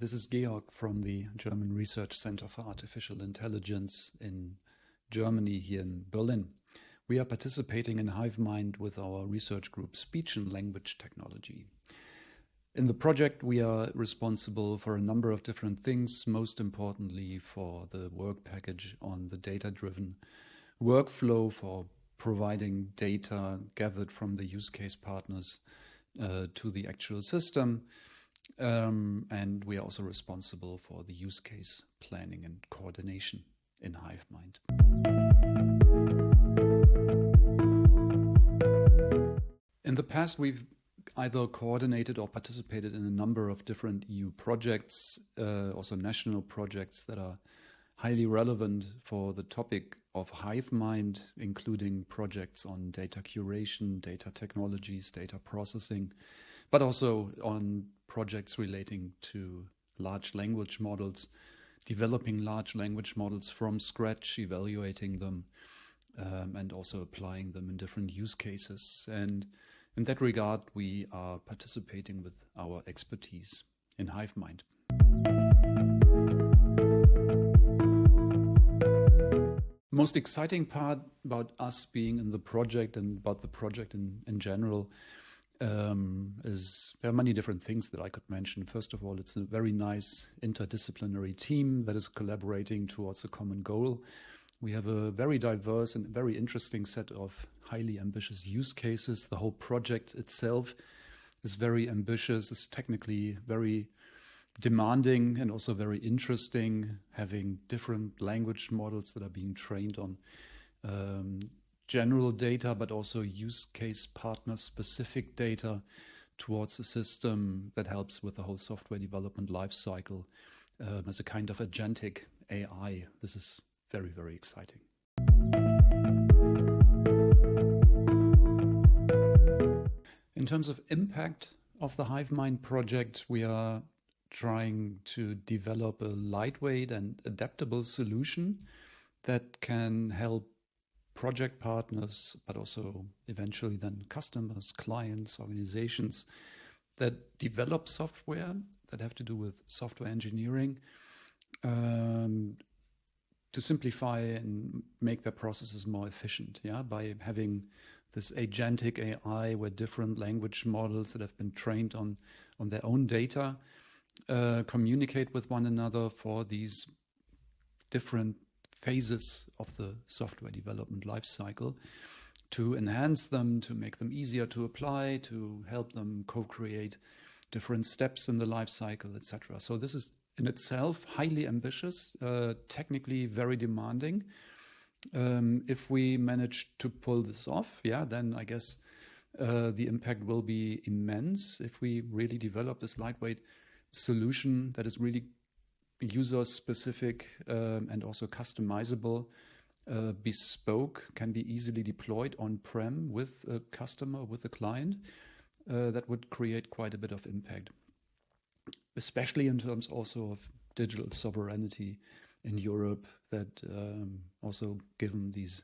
This is Georg from the German Research Center for Artificial Intelligence in Germany, here in Berlin. We are participating in HIVEMIND with our research group Speech and Language Technology. In the project, we are responsible for a number of different things, most importantly for the work package on the data-driven workflow for providing data gathered from the use case partners to the actual system. And we are also responsible for the use case planning and coordination in HIVEMIND. In the past, we've either coordinated or participated in a number of different EU projects, also national projects that are highly relevant for the topic of HIVEMIND, including projects on data curation, data technologies, data processing, but also on projects relating to large language models, developing large language models from scratch, evaluating them, and also applying them in different use cases. And in that regard, we are participating with our expertise in HIVEMIND. Most exciting part about us being in the project and about the project in general is there are many different things that I could mention. First of all, it's a very nice interdisciplinary team that is collaborating towards a common goal. We have a very diverse and very interesting set of highly ambitious use cases. The whole project itself is very ambitious, is technically very demanding and also very interesting, having different language models that are being trained on general data, but also use case partner specific data towards a system that helps with the whole software development lifecycle as a kind of agentic AI. This is very, very exciting. In terms of impact of the HIVEMIND project, we are trying to develop a lightweight and adaptable solution that can help project partners, but also eventually then customers, clients, organizations that develop software that have to do with software engineering to simplify and make their processes more efficient, by having this agentic AI where different language models that have been trained on their own data communicate with one another for these different phases of the software development lifecycle, to enhance them, to make them easier to apply, to help them co-create different steps in the lifecycle, etc. So this is in itself highly ambitious, technically very demanding. If we manage to pull this off, then I guess the impact will be immense if we really develop this lightweight solution that is really user-specific and also customizable, bespoke, can be easily deployed on-prem with a customer, with a client. That would create quite a bit of impact, especially in terms also of digital sovereignty in Europe, that also given these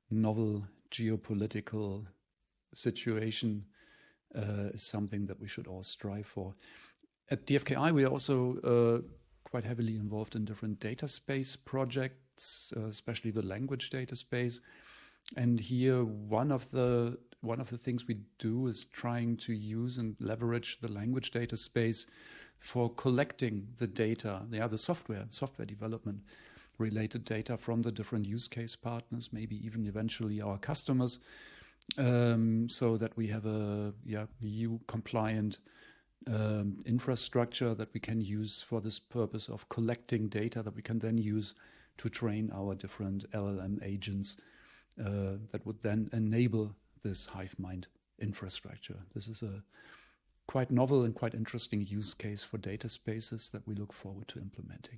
novel geopolitical situation is something that we should all strive for. At DFKI, we are also quite heavily involved in different data space projects, especially the language data space. And here, one of the things we do is trying to use and leverage the language data space for collecting the data, the software development related data from the different use case partners, maybe even eventually our customers, so that we have a EU compliant infrastructure that we can use for this purpose of collecting data that we can then use to train our different LLM agents that would then enable this HIVEMIND infrastructure. This is a quite novel and quite interesting use case for data spaces that we look forward to implementing.